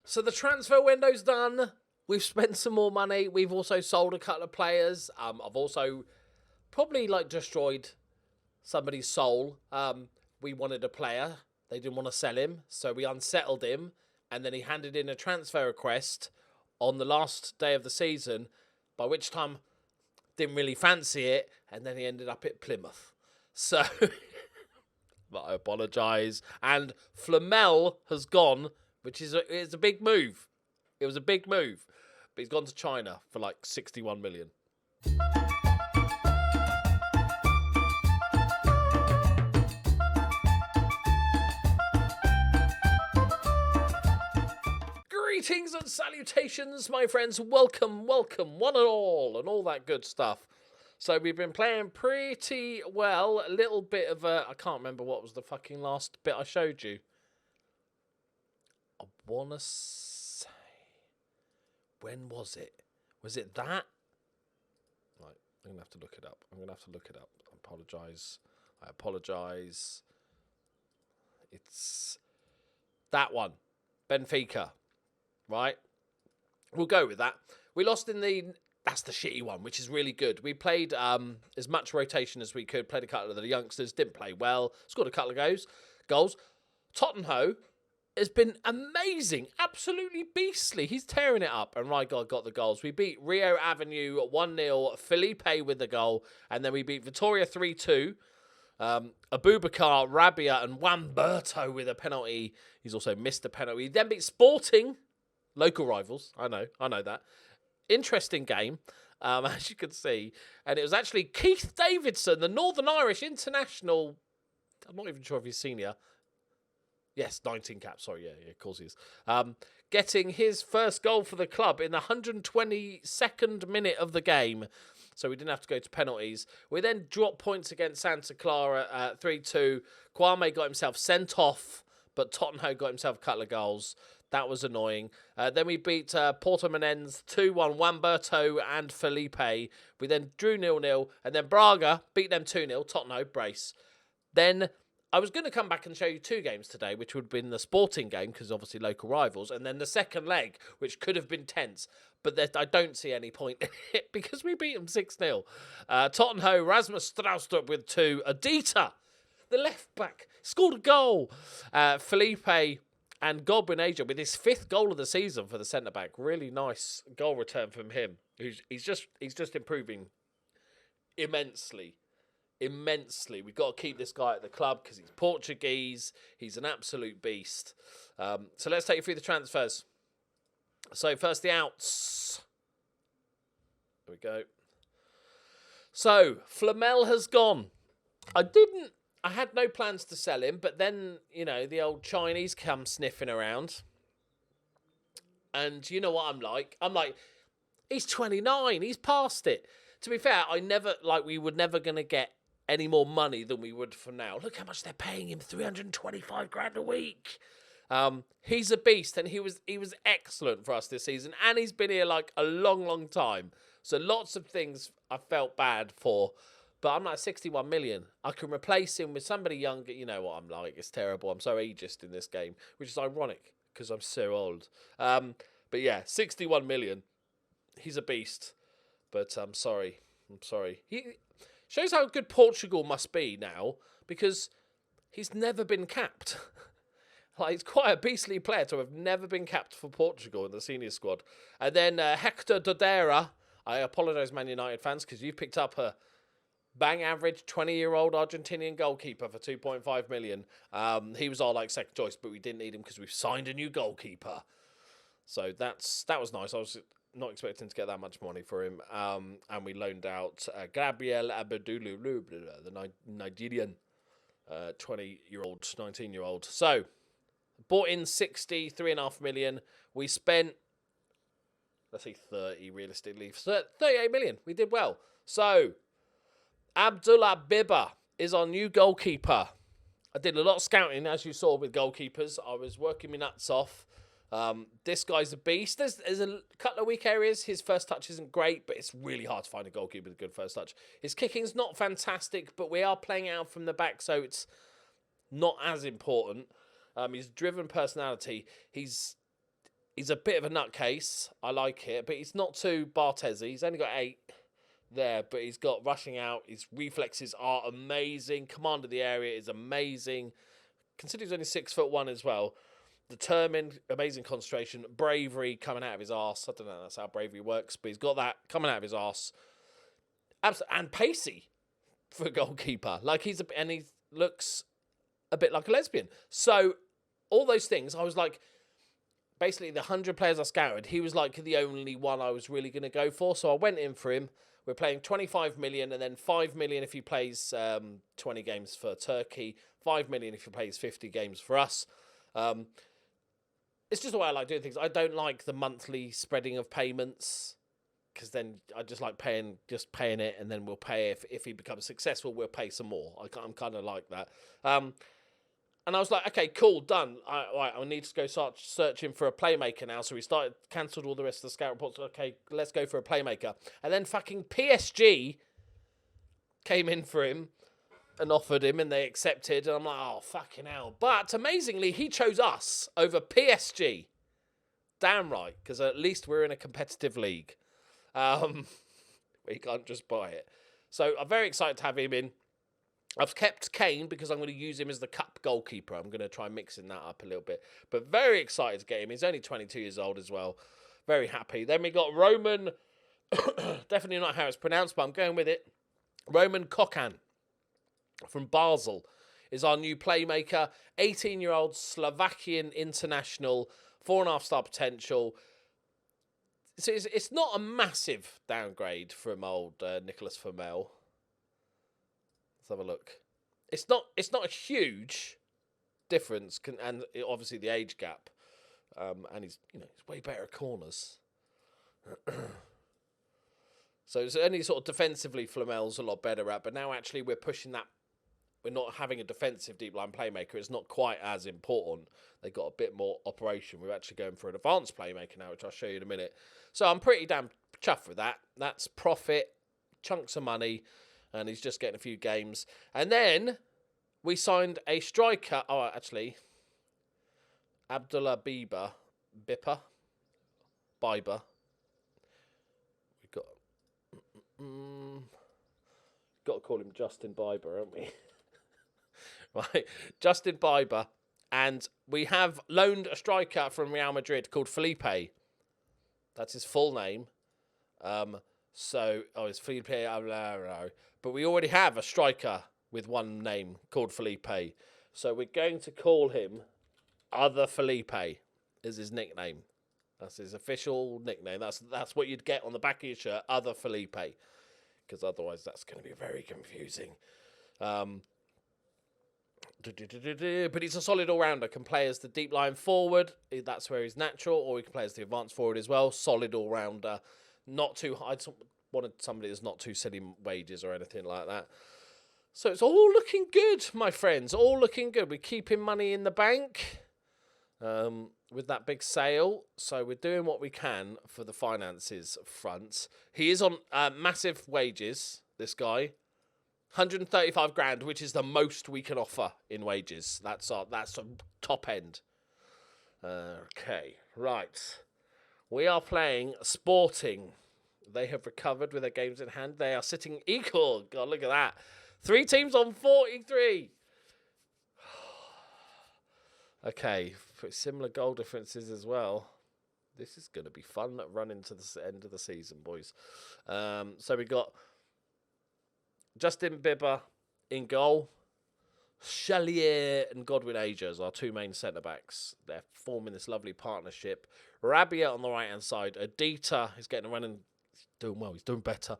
So the transfer window's done. We've spent some more money. We've also sold a couple of players. I've also probably destroyed somebody's soul. We wanted a player. They didn't want to sell him, so we unsettled him, and then he handed in a transfer request on the last day of the season, by which time didn't really fancy it, and then he ended up at Plymouth. So, but I apologise. And FLAMEL has gone, which is a big move. It was a big move, but he's gone to China for 61 million. Greetings and salutations, my friends. Welcome, welcome, one and all that good stuff. So we've been playing pretty well. A little bit of I can't remember what was the fucking last bit I showed you. I want to say... When was it? Was it that? Right, I'm going to have to look it up. I apologise. It's that one. Benfica. Right? We'll go with that. We lost in the... That's the shitty one, which is really good. We played as much rotation as we could. Played a couple of the youngsters. Didn't play well. Scored a couple of goals. Tottenham has been amazing. Absolutely beastly. He's tearing it up. And Rijkaard got the goals. We beat Rio Avenue 1-0. Felipe with the goal. And then we beat Vitoria 3-2. Abubakar, Rabia and Wamberto with a penalty. He's also missed a penalty. He then beat Sporting. Local rivals. I know that. Interesting game, as you can see. And it was actually Keith Davidson, the Northern Irish international. I'm not even sure if he's senior. Yes, 19 caps. Sorry, yeah, of course he is. Getting his first goal for the club in the 122nd minute of the game. So we didn't have to go to penalties. We then dropped points against Santa Clara 3-2. Kwame got himself sent off, but Tottenham got himself a couple of goals. That was annoying. Then we beat Porto Menens 2-1, Wamberto and Felipe. We then drew 0-0. And then Braga beat them 2-0, Tottenham, brace. Then I was going to come back and show you two games today, which would have been the Sporting game, because obviously local rivals, and then the second leg, which could have been tense. But I don't see any point in it, because we beat them 6-0. Tottenham, Rasmus Straustrup with 2. Adita, the left back, scored a goal. Felipe... And Godwin Asia with his 5th goal of the season for the centre-back. Really nice goal return from him. He's just improving immensely. Immensely. We've got to keep this guy at the club because he's Portuguese. He's an absolute beast. So let's take you through the transfers. So first the outs. There we go. So FLAMEL has gone. I had no plans to sell him, but then, the old Chinese come sniffing around. And you know what I'm like? I'm like, he's 29. He's past it. To be fair, we were never going to get any more money than we would for now. Look how much they're paying him, 325 grand a week. He's a beast, and he was excellent for us this season. And he's been here a long, long time. So lots of things I felt bad for. But I'm 61 million. I can replace him with somebody younger. You know what I'm like. It's terrible. I'm so ageist in this game, which is ironic because I'm so old. But yeah, 61 million. He's a beast. But I'm sorry. He shows how good Portugal must be now because he's never been capped. He's quite a beastly player to have never been capped for Portugal in the senior squad. And then Hector Dodera. I apologise, Man United fans, because you've picked up a bang average 20-year-old Argentinian goalkeeper for 2.5 million. He was our second choice, but we didn't need him because we've signed a new goalkeeper. So that was nice. I was not expecting to get that much money for him. And we loaned out Gabriel Abedulu, the Nigerian 20-year-old, 19-year-old. So bought in 63.5 million. We spent, let's say 30 realistically, 38 million. We did well. So Abdullah Biba is our new goalkeeper. I did a lot of scouting, as you saw, with goalkeepers. I was working my nuts off. This guy's a beast. There's a couple of weak areas. His first touch isn't great, but it's really hard to find a goalkeeper with a good first touch. His kicking's not fantastic, but we are playing out from the back, so it's not as important. He's driven personality. He's He's a bit of a nutcase. I like it, but he's not too Bartezi. He's only got 8 there, but he's got rushing out. His reflexes are amazing. Command of the area is amazing. Consider he's only 6'1" as well. Determined, amazing concentration, bravery coming out of his arse. I don't know if that's how bravery works, but he's got that coming out of his arse. And pacey for a goalkeeper. Like he looks a bit like a lesbian. So all those things, I was like, basically the 100 players I scouted, he was like the only one I was really going to go for. So I went in for him. We're playing 25 million and then 5 million if he plays 20 games for Turkey, 5 million if he plays 50 games for us. It's just the way I like doing things. I don't like the monthly spreading of payments because then I just like paying it, and then we'll pay if he becomes successful, we'll pay some more. I'm kind of like that. And I was like, okay, cool, done. I need to go start searching for a playmaker now. So we cancelled all the rest of the scout reports. Okay, let's go for a playmaker. And then fucking PSG came in for him and offered him, and they accepted. And I'm like, oh, fucking hell. But amazingly, he chose us over PSG. Damn right, because at least we're in a competitive league. We can't just buy it. So I'm very excited to have him in. I've kept Kane because I'm going to use him as the cup goalkeeper. I'm going to try mixing that up a little bit. But very excited to get him. He's only 22 years old as well. Very happy. Then we got Roman. Definitely not how it's pronounced, but I'm going with it. Roman Kokan from Basel is our new playmaker. 18-year-old Slovakian international. 4.5-star potential. So it's not a massive downgrade from old Nicolas Flamel. Let's have a look. It's not a huge difference, and obviously the age gap, and he's way better at corners. So it's only sort of defensively Flamel's a lot better at, but now actually we're pushing that. We're not having a defensive deep line playmaker. It's not quite as important. They got a bit more operation. We're actually going for an advanced playmaker now, which I'll show you in a minute. So I'm pretty damn chuffed with that. That's profit, chunks of money. And he's just getting a few games. And then we signed a striker. Oh, actually, Abdullah Biber. We got to call him Justin Bieber, haven't we? Right, Justin Bieber. And we have loaned a striker from Real Madrid called Felipe. That's his full name. It's Felipe. But we already have a striker with one name called Felipe. So we're going to call him Other Felipe is his nickname. That's his official nickname. That's what you'd get on the back of your shirt, Other Felipe. Because otherwise that's going to be very confusing. But he's a solid all-rounder. Can play as the deep line forward. That's where he's natural. Or he can play as the advanced forward as well. Solid all-rounder. Not too high. I wanted somebody that's not too silly wages or anything like that. So it's all looking good, my friends. All looking good. We're keeping money in the bank with that big sale. So we're doing what we can for the finances front. He is on massive wages, this guy. 135 grand, which is the most we can offer in wages. That's a top end. Okay, right. We are playing Sporting. They have recovered with their games in hand. They are sitting equal. God, look at that. 3 teams on 43. Okay, similar goal differences as well. This is going to be fun running to the end of the season, boys. So we got Justin Bieber in goal. Chalier and Godwin Aja as our 2 main centre-backs. They're forming this lovely partnership. Rabia on the right-hand side. Adita is getting a run and doing well. He's doing better.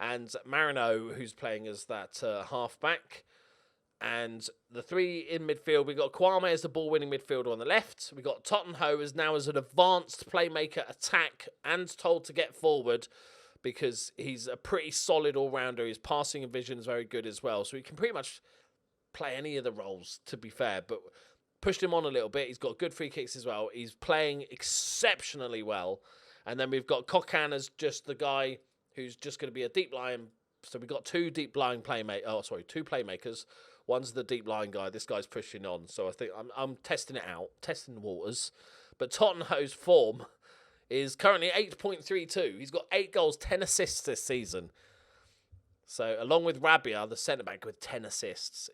And Marino, who's playing as that half-back. And the 3 in midfield, we've got Kwame as the ball-winning midfielder on the left. We've got Tottenham as now as an advanced playmaker attack and told to get forward because he's a pretty solid all-rounder. His passing and vision is very good as well. So he can pretty much play any of the roles, to be fair, but pushed him on a little bit. He's got good free kicks as well. He's playing exceptionally well. And then we've got Kokan as just the guy who's just going to be a deep line. So we've got 2 deep line playmakers. 2 playmakers. One's the deep line guy. This guy's pushing on. So I think I'm testing it out, testing the waters. But Tottenham's form is currently 8.32. He's got 8 goals, 10 assists this season. So, along with Rabia, the centre-back with 10 assists,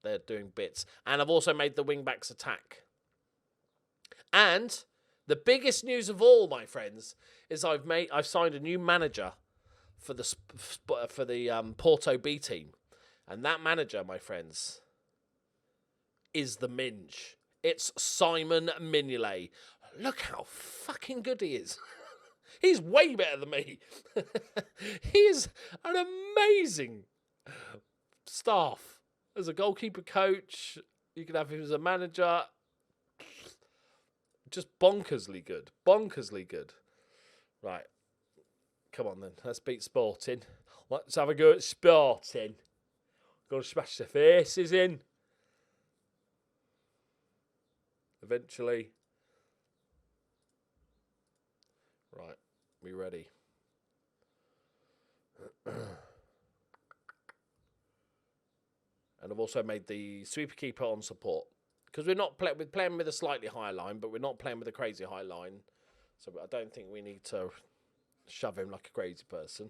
they're doing bits. And I've also made the wing-backs attack. And the biggest news of all, my friends, is I've signed a new manager for the Porto B team. And that manager, my friends, is the Minge. It's Simon Mignolet. Look how fucking good he is. He's way better than me. He is an amazing staff. As a goalkeeper coach, you can have him as a manager. Just bonkersly good. Bonkersly good. Right. Come on then. Let's beat Sporting. Let's have a go at Sporting. Gonna smash the faces in. Eventually. Right. We ready? And I've also made the sweeper keeper on support. Because we're playing with a slightly higher line, but we're not playing with a crazy high line. So I don't think we need to shove him like a crazy person.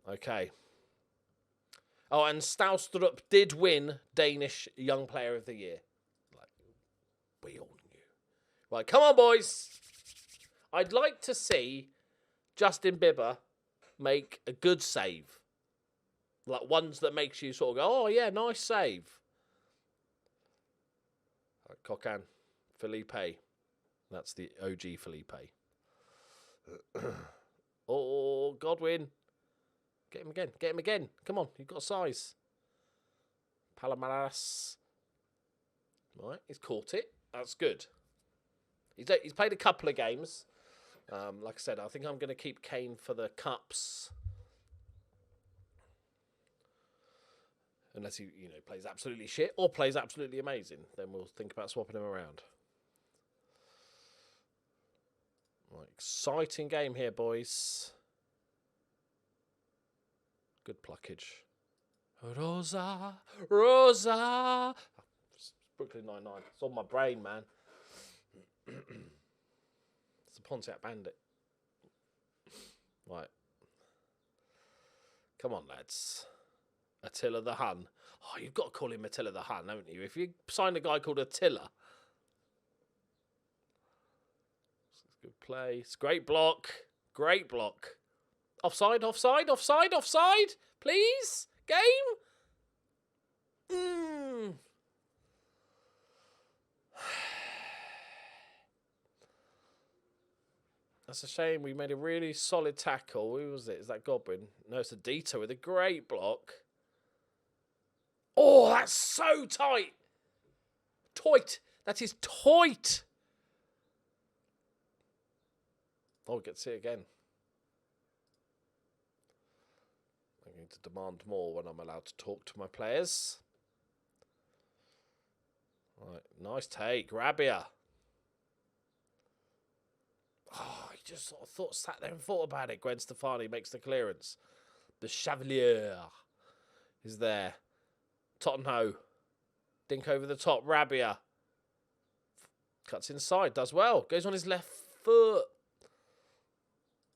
Okay. Oh, and Stoustrup did win Danish Young Player of the Year. Like, we all knew. Right, come on, boys. I'd like to see Justin Bieber make a good save. Like ones that makes you sort of go, oh, yeah, nice save. Right, Cocan. Felipe. That's the OG Felipe. Oh, Godwin. Get him again. Get him again. Come on. You've got size. Palomares. Right. He's caught it. That's good. He's played a couple of games. Like I said, I think I'm going to keep Kane for the cups. Unless he, plays absolutely shit or plays absolutely amazing. Then we'll think about swapping him around. Right, exciting game here, boys. Good pluckage. Rosa, Rosa. It's Brooklyn Nine-Nine. It's on my brain, man. It's the Pontiac Bandit. Right. Come on, lads. Attila the Hun. Oh, you've got to call him Attila the Hun, haven't you? If you sign a guy called Attila. Good play. It's great block. Great block. Offside, offside, offside, offside. Please. Game. That's a shame. We made a really solid tackle. Who was it? Is that Godwin? No, it's Adito with a great block. Oh, that's so tight. Toit. That is toit. Oh, we get to see it again. I need to demand more when I'm allowed to talk to my players. Right, nice take. Rabia. Oh, he just sort of sat there and thought about it. Gwen Stefani makes the clearance. The Chevalier is there. Tottenham. Dink over the top. Rabia. Cuts inside. Does well. Goes on his left foot.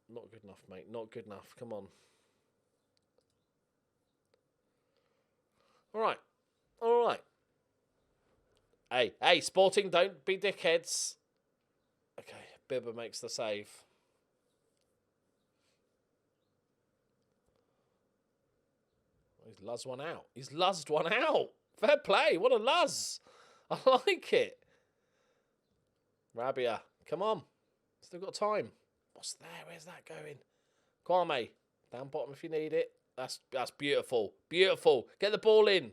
Not good enough, mate. Not good enough. Come on. All right. All right. Hey, Sporting, don't be dickheads. Okay, Bibba makes the save. He's luzzed one out. He's luzzed one out. Fair play. What a luzz. I like it. Rabia, come on. Still got time. What's there? Where's that going? Kwame, down bottom if you need it. That's beautiful. Beautiful. Get the ball in.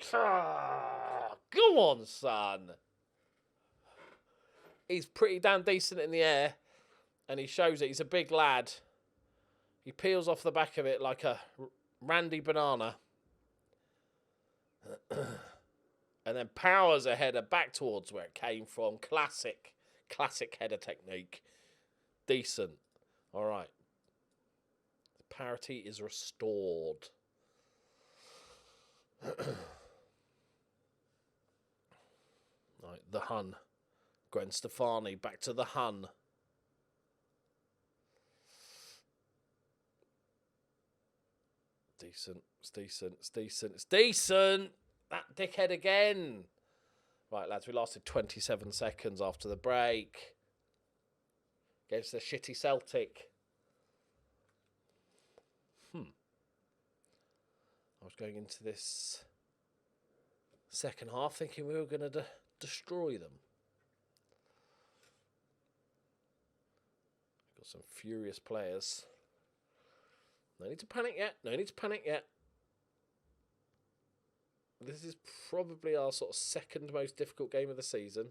Udita! Go on, son. He's pretty damn decent in the air. And he shows it. He's a big lad. He peels off the back of it like a randy banana. And then powers a header back towards where it came from. Classic header technique. Decent. All right. Parity is restored. Right, the Hun. Gwen Stefani, back to the Hun. Decent, it's decent, it's decent, it's decent! That dickhead again! Right, lads, we lasted 27 seconds after the break. Against the shitty Celtic. I was going into this second half thinking we were going to destroy them. Got some furious players. No need to panic yet. No need to panic yet. This is probably our sort of second most difficult game of the season.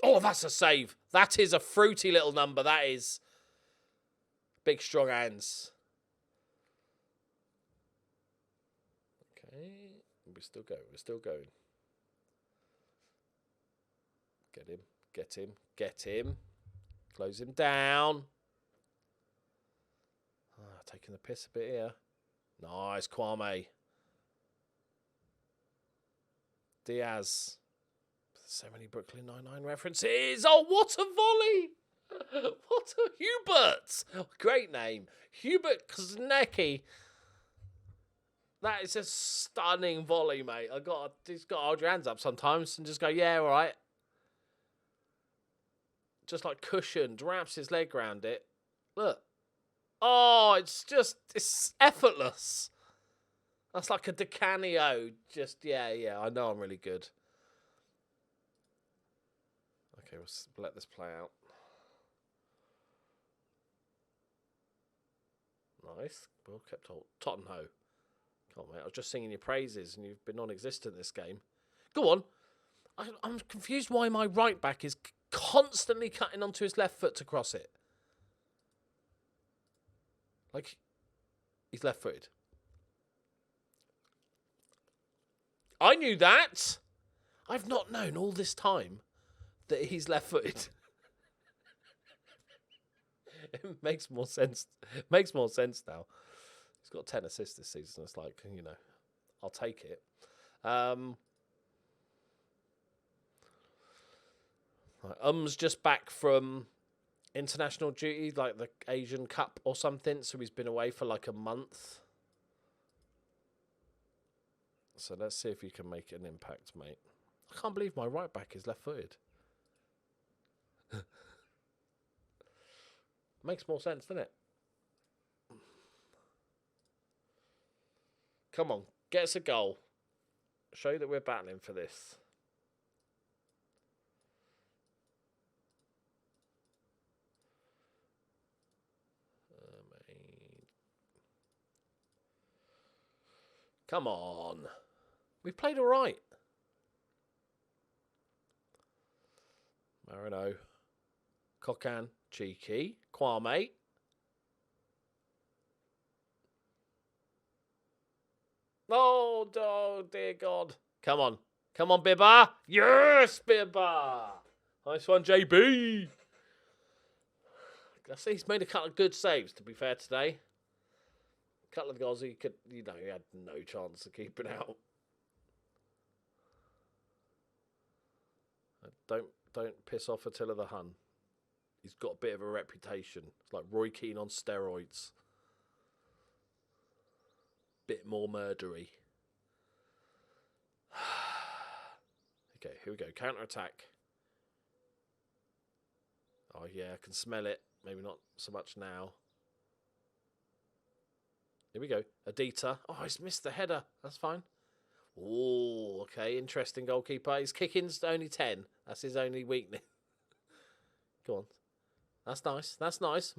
Oh, that's a save. That is a fruity little number. That is. Big, strong hands. Okay. We're still going. We're still going. Get him. Get him. Get him. Close him down. Taking the piss a bit here. Nice, Kwame. Diaz. So many Brooklyn Nine-Nine references. Oh, what a volley. What a Hubert. Oh, great name. Hubert Kznecki. That is a stunning volley, mate. Just got to hold your hands up sometimes and just go, yeah, all right. Just like cushioned, wraps his leg around it. Look. Oh, it's effortless. That's like a Di Canio. Just, yeah, I know I'm really good. Okay, we'll let this play out. Nice. Well kept hold. Tottenham. Come on, mate. I was just singing your praises and you've been non-existent this game. Go on. I'm confused why my right back is constantly cutting onto his left foot to cross it. Like, he's left-footed. I knew that. I've not known all this time that he's left-footed. It makes more sense. Makes more sense now. He's got 10 assists this season. It's like, you know, I'll take it. Just back from international duty, like the Asian Cup or something. So he's been away for like a month. So let's see if you can make an impact, mate. I can't believe my right back is left-footed. Makes more sense, doesn't it? Come on, get us a goal. Show that we're battling for this. Come on. We played all right. Marino. Kokan. Cheeky. Kwame. Oh, dear God. Come on. Come on, Bibba. Yes, Bibba. Nice one, JB. I see he's made a couple of good saves, to be fair, today. A couple of goals he could, he had no chance of keeping out. Don't piss off Attila the Hun. He's got a bit of a reputation. It's like Roy Keane on steroids. Bit more murdery. Okay, here we go. Counter-attack. Oh, yeah, I can smell it. Maybe not so much now. Here we go. Adita. Oh, he's missed the header. That's fine. Oh, okay. Interesting goalkeeper. His kicking's only 10. That's his only weakness. Go on. That's nice. That's nice.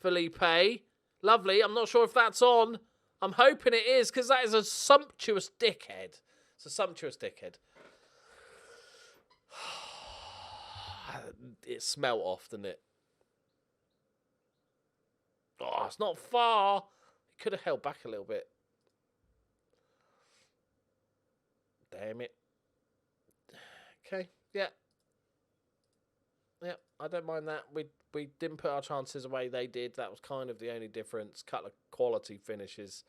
Felipe. Lovely. I'm not sure if that's on. I'm hoping it is, because that is a sumptuous dickhead. It's a sumptuous dickhead. It smelt off, didn't it? Oh, it's not far. He could have held back a little bit. Damn it. Okay, yeah. Yeah, I don't mind that. We didn't put our chances away. They did. That was kind of the only difference. Couple of quality finishes.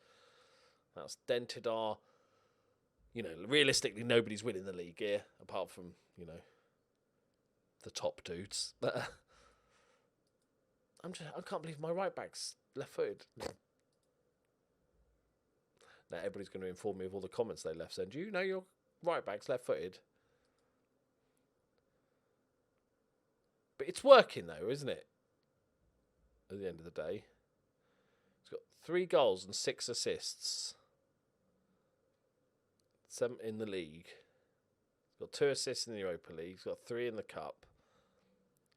That's dented our you know, realistically, nobody's winning the league here, apart from, you know, the top dudes. But I can't believe my right back's left-footed. Now everybody's going to inform me of all the comments they left saying, do you know your right back's left-footed? But it's working though, isn't it? At the end of the day. He's got 3 goals and 6 assists. 7 in the league. He's got 2 assists in the Europa League. He's got 3 in the Cup.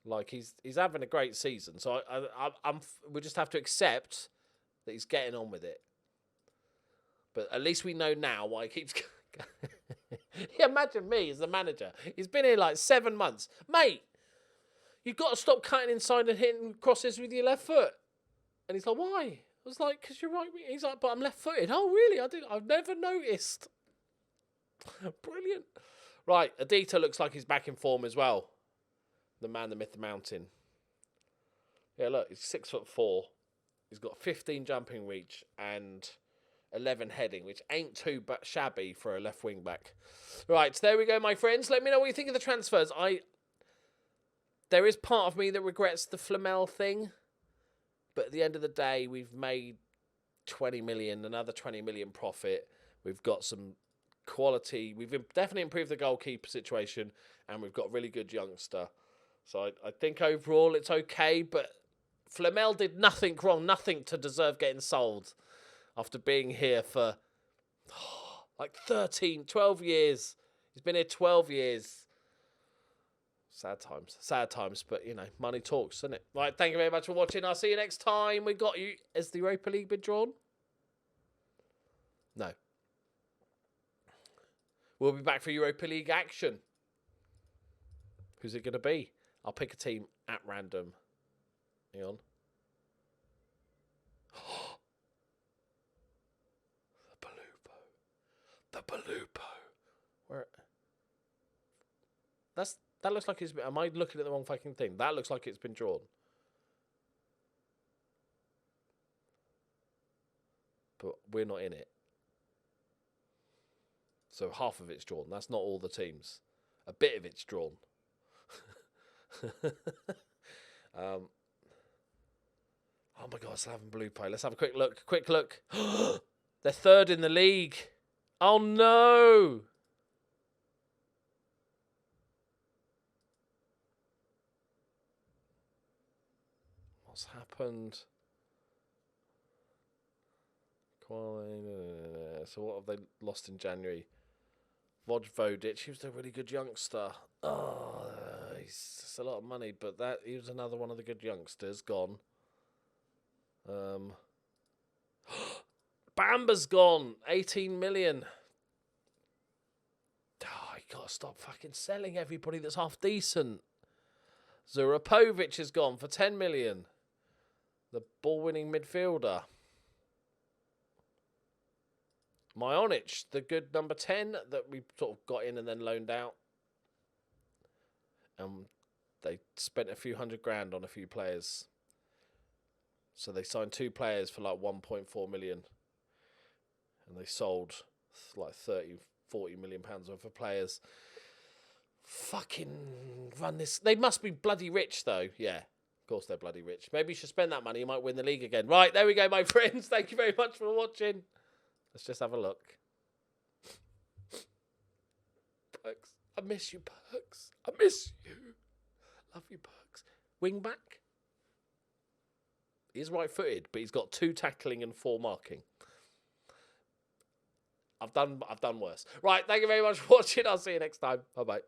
Like, he's having a great season. So we just have to accept that he's getting on with it. But at least we know now why he keeps yeah, imagine me as the manager. He's been here like 7 months. Mate, you've got to stop cutting inside and hitting crosses with your left foot. And he's like, why? I was like, because you're right. He's like, but I'm left-footed. Oh, really? I've never noticed. Brilliant. Right, Adita looks like he's back in form as well. The man, the myth, the mountain. Yeah, look, he's 6'4". He's got 15 jumping reach and 11 heading, which ain't too shabby for a left wing back. Right, there we go, my friends. Let me know what you think of the transfers. There is part of me that regrets the FLAMEL thing, but at the end of the day, we've made 20 million, another 20 million profit. We've got some quality. We've definitely improved the goalkeeper situation, and we've got a really good youngster. So I think overall it's okay, but FLAMEL did nothing wrong, nothing to deserve getting sold after being here for like 13, 12 years. He's been here 12 years. Sad times, but, you know, money talks, doesn't it? Right, thank you very much for watching. I'll see you next time. We got you. Has the Europa League been drawn? No. We'll be back for Europa League action. Who's it going to be? I'll pick a team at random. Hang on. The Balupo. Where? That looks like it's been... Am I looking at the wrong fucking thing? That looks like it's been drawn. But we're not in it. So half of it's drawn. That's not all the teams. A bit of it's drawn. Oh my God, Slav and Blue Pie. Let's have a quick look. Quick look. They're third in the league. Oh no. What's happened? So what have they lost in January? Vojvodic, he was a really good youngster. Oh, it's a lot of money, but he was another one of the good youngsters gone. Bamba's gone. 18 million. Oh, you got to stop fucking selling everybody that's half decent. Zurapovic is gone for 10 million. The ball-winning midfielder. Majonic, the good number 10 that we sort of got in and then loaned out. They spent a few $100,000 on a few players. So they signed 2 players for like 1.4 million. And they sold like 30, 40 million pounds worth of players. Fucking run this. They must be bloody rich though. Yeah, of course they're bloody rich. Maybe you should spend that money. You might win the league again. Right, there we go, my friends. Thank you very much for watching. Let's just have a look. Perks. I miss you, Perks. I miss you. Love you, Perks. Wing back. He's right-footed, but he's got 2 tackling and 4 marking. I've done worse. Right, thank you very much for watching. I'll see you next time. Bye-bye.